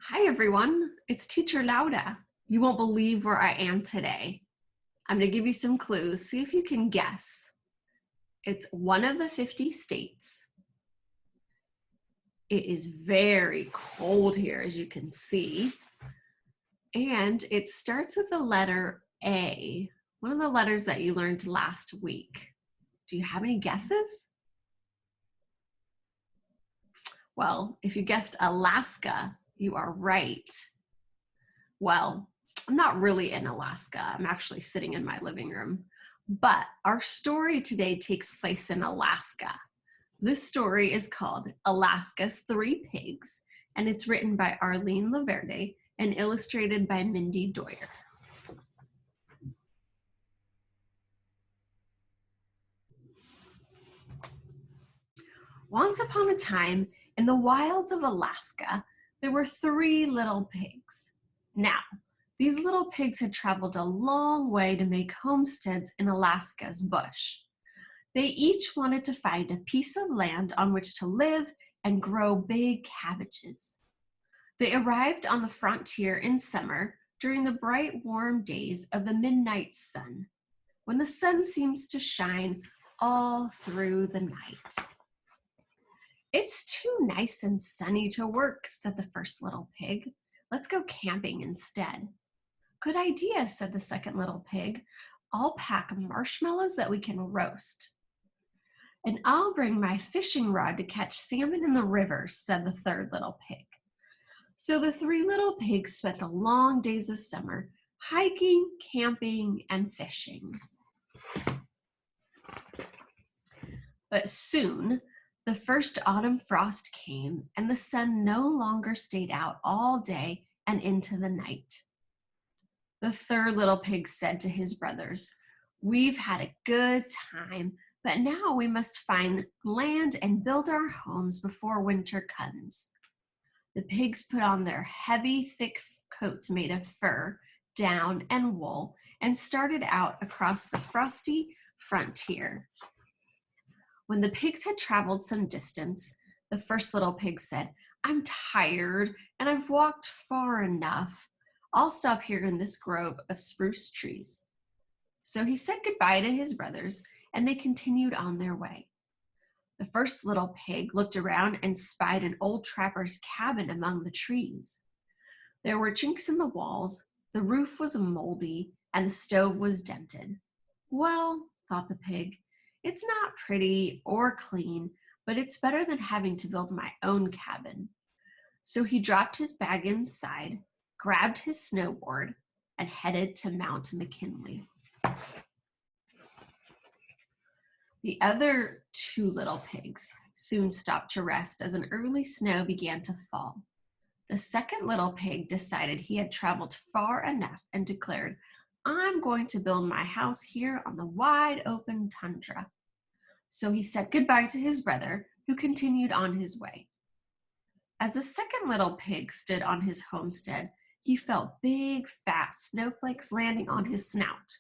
Hi everyone, it's Teacher Lauda. You won't believe where I am today. I'm going to give you some clues. See if you can guess. It's one of the 50 states. It is very cold here, as you can see. And it starts with the letter A, one of the letters that you learned last week. Do you have any guesses? Well, if you guessed Alaska, you are right. Well, I'm not really in Alaska. I'm actually sitting in my living room. But our story today takes place in Alaska. This story is called Alaska's Three Pigs, and it's written by Arlene Laverde and illustrated by Mindy Doyer. Once upon a time, in the wilds of Alaska, there were three little pigs. Now, these little pigs had traveled a long way to make homesteads in Alaska's bush. They each wanted to find a piece of land on which to live and grow big cabbages. They arrived on the frontier in summer during the bright, warm days of the midnight sun, when the sun seems to shine all through the night. "It's too nice and sunny to work," said the first little pig. "Let's go camping instead." "Good idea," said the second little pig. "I'll pack marshmallows that we can roast." "And I'll bring my fishing rod to catch salmon in the river," said the third little pig. So the three little pigs spent the long days of summer hiking, camping, and fishing. But soon, the first autumn frost came, and the sun no longer stayed out all day and into the night. The third little pig said to his brothers, "We've had a good time, but now we must find land and build our homes before winter comes." The pigs put on their heavy, thick coats made of fur, down, and wool, and started out across the frosty frontier. When the pigs had traveled some distance, the first little pig said, "I'm tired and I've walked far enough. I'll stop here in this grove of spruce trees." So he said goodbye to his brothers, and they continued on their way. The first little pig looked around and spied an old trapper's cabin among the trees. There were chinks in the walls, the roof was moldy, and the stove was dented. "Well," thought the pig, "it's not pretty or clean, but it's better than having to build my own cabin." So he dropped his bag inside, grabbed his snowboard, and headed to Mount McKinley. The other two little pigs soon stopped to rest as an early snow began to fall. The second little pig decided he had traveled far enough and declared, "I'm going to build my house here on the wide open tundra." So he said goodbye to his brother, who continued on his way. As the second little pig stood on his homestead, he felt big, fat snowflakes landing on his snout.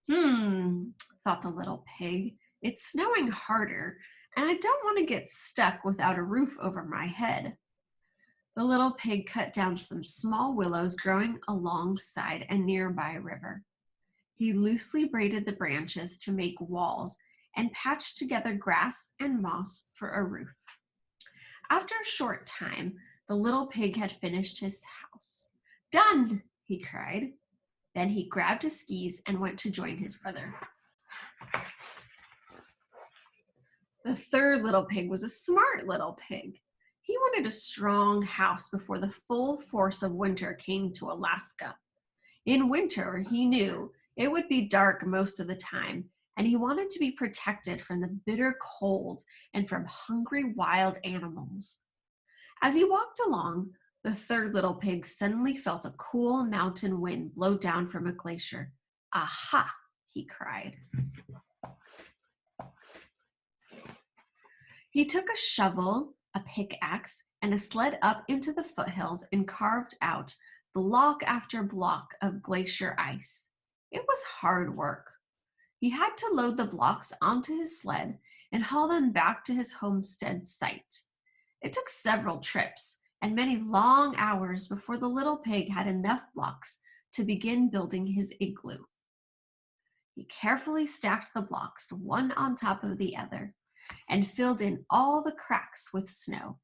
Thought the little pig, "it's snowing harder, and I don't want to get stuck without a roof over my head." The little pig cut down some small willows growing alongside a nearby river. He loosely braided the branches to make walls and patched together grass and moss for a roof. After a short time, the little pig had finished his house. "Done!" he cried. Then he grabbed his skis and went to join his brother. The third little pig was a smart little pig. He wanted a strong house before the full force of winter came to Alaska. In winter, he knew it would be dark most of the time, and he wanted to be protected from the bitter cold and from hungry wild animals. As he walked along, the third little pig suddenly felt a cool mountain wind blow down from a glacier. "Aha!" he cried. He took a shovel, a pickaxe, and a sled up into the foothills and carved out block after block of glacier ice. It was hard work. He had to load the blocks onto his sled and haul them back to his homestead site. It took several trips, and many long hours before the little pig had enough blocks to begin building his igloo. He carefully stacked the blocks one on top of the other and filled in all the cracks with snow.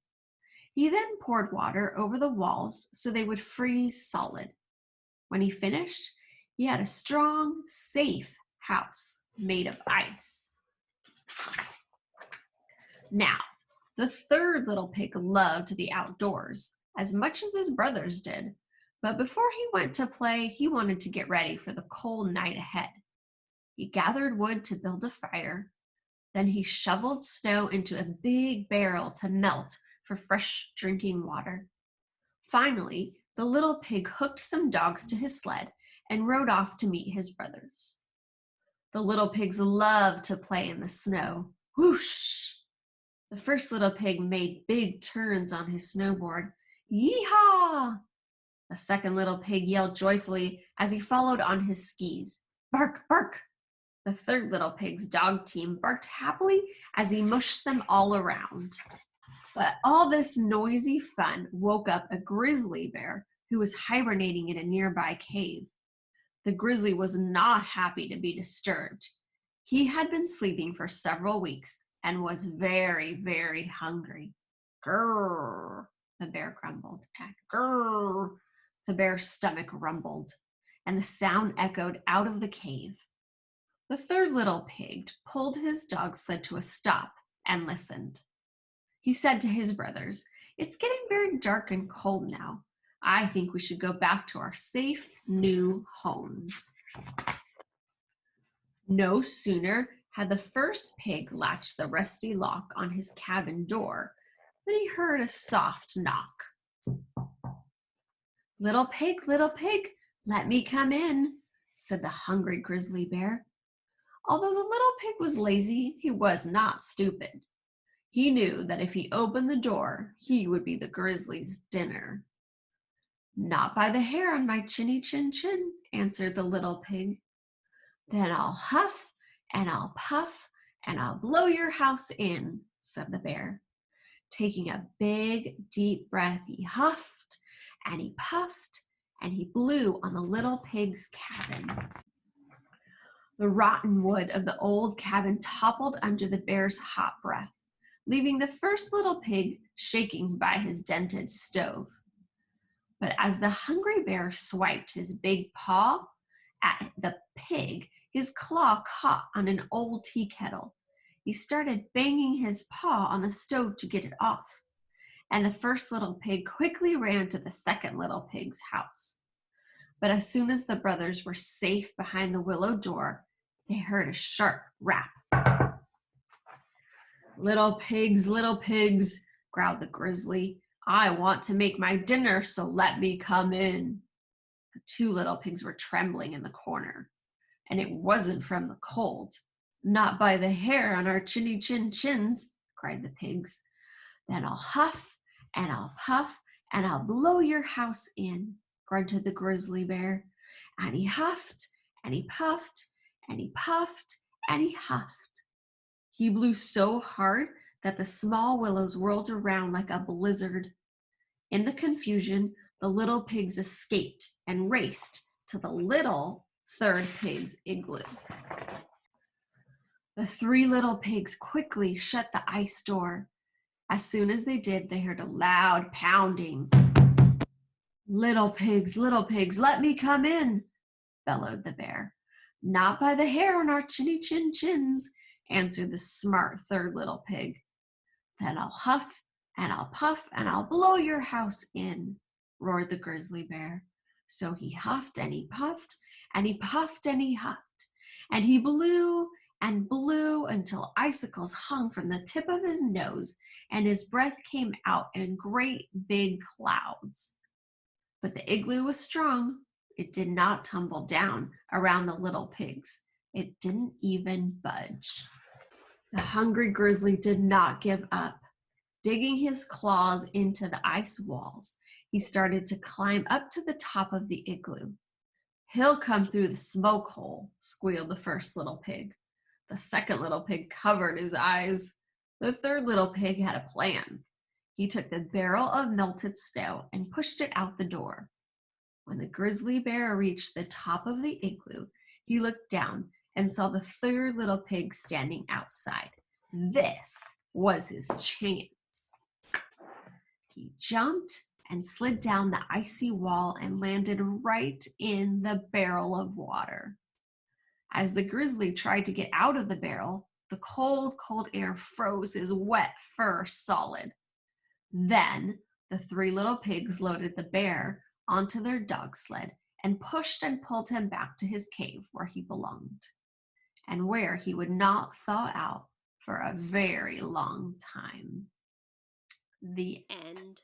He then poured water over the walls so they would freeze solid. When he finished, he had a strong, safe house made of ice. Now, the third little pig loved the outdoors as much as his brothers did, but before he went to play, he wanted to get ready for the cold night ahead. He gathered wood to build a fire. Then he shoveled snow into a big barrel to melt for fresh drinking water. Finally, the little pig hooked some dogs to his sled and rode off to meet his brothers. The little pigs loved to play in the snow. Whoosh! The first little pig made big turns on his snowboard. Yee-haw! The second little pig yelled joyfully as he followed on his skis. Bark, bark! The third little pig's dog team barked happily as he mushed them all around. But all this noisy fun woke up a grizzly bear who was hibernating in a nearby cave. The grizzly was not happy to be disturbed. He had been sleeping for several weeks and was very, very hungry. Grrr, the bear grumbled. Grrr, the bear's stomach rumbled, and the sound echoed out of the cave. The third little pig pulled his dog sled to a stop and listened. He said to his brothers, "It's getting very dark and cold now. I think we should go back to our safe new homes." No sooner had the first pig latched the rusty lock on his cabin door than he heard a soft knock. Little pig, let me come in," said the hungry grizzly bear. Although the little pig was lazy, he was not stupid. He knew that if he opened the door, he would be the grizzly's dinner. "Not by the hair on my chinny chin chin," answered the little pig. "Then I'll huff and I'll puff and I'll blow your house in," said the bear. Taking a big, deep breath, he huffed and he puffed and he blew on the little pig's cabin. The rotten wood of the old cabin toppled under the bear's hot breath, leaving the first little pig shaking by his dented stove. But as the hungry bear swiped his big paw at the pig, his claw caught on an old tea kettle. He started banging his paw on the stove to get it off, and the first little pig quickly ran to the second little pig's house. But as soon as the brothers were safe behind the willow door, they heard a sharp rap. Little pigs, growled the grizzly. "I want to make my dinner, so let me come in." The two little pigs were trembling in the corner, and it wasn't from the cold. "Not by the hair on our chinny chin chins," cried the pigs. "Then I'll huff and I'll puff and I'll blow your house in," grunted the grizzly bear. And he huffed and he puffed and he puffed and he huffed. He blew so hard that the small willows whirled around like a blizzard. In the confusion, the little pigs escaped and raced to the little third pig's igloo. The three little pigs quickly shut the ice door. As soon as they did, they heard a loud pounding. Little pigs, let me come in," bellowed the bear. "Not by the hair on our chinny chin chins," answered the smart third little pig. "Then I'll huff and I'll puff and I'll blow your house in," roared the grizzly bear. So he huffed and he puffed and he puffed and he huffed, and he blew and blew until icicles hung from the tip of his nose and his breath came out in great big clouds. But the igloo was strong. It did not tumble down around the little pigs. It didn't even budge. The hungry grizzly did not give up. Digging his claws into the ice walls, he started to climb up to the top of the igloo. "He'll come through the smoke hole," squealed the first little pig. The second little pig covered his eyes. The third little pig had a plan. He took the barrel of melted snow and pushed it out the door. When the grizzly bear reached the top of the igloo, he looked down and saw the third little pig standing outside. This was his chance. He jumped and slid down the icy wall and landed right in the barrel of water. As the grizzly tried to get out of the barrel, the cold, cold air froze his wet fur solid. Then the three little pigs loaded the bear onto their dog sled and pushed and pulled him back to his cave where he belonged and where he would not thaw out for a very long time. The end.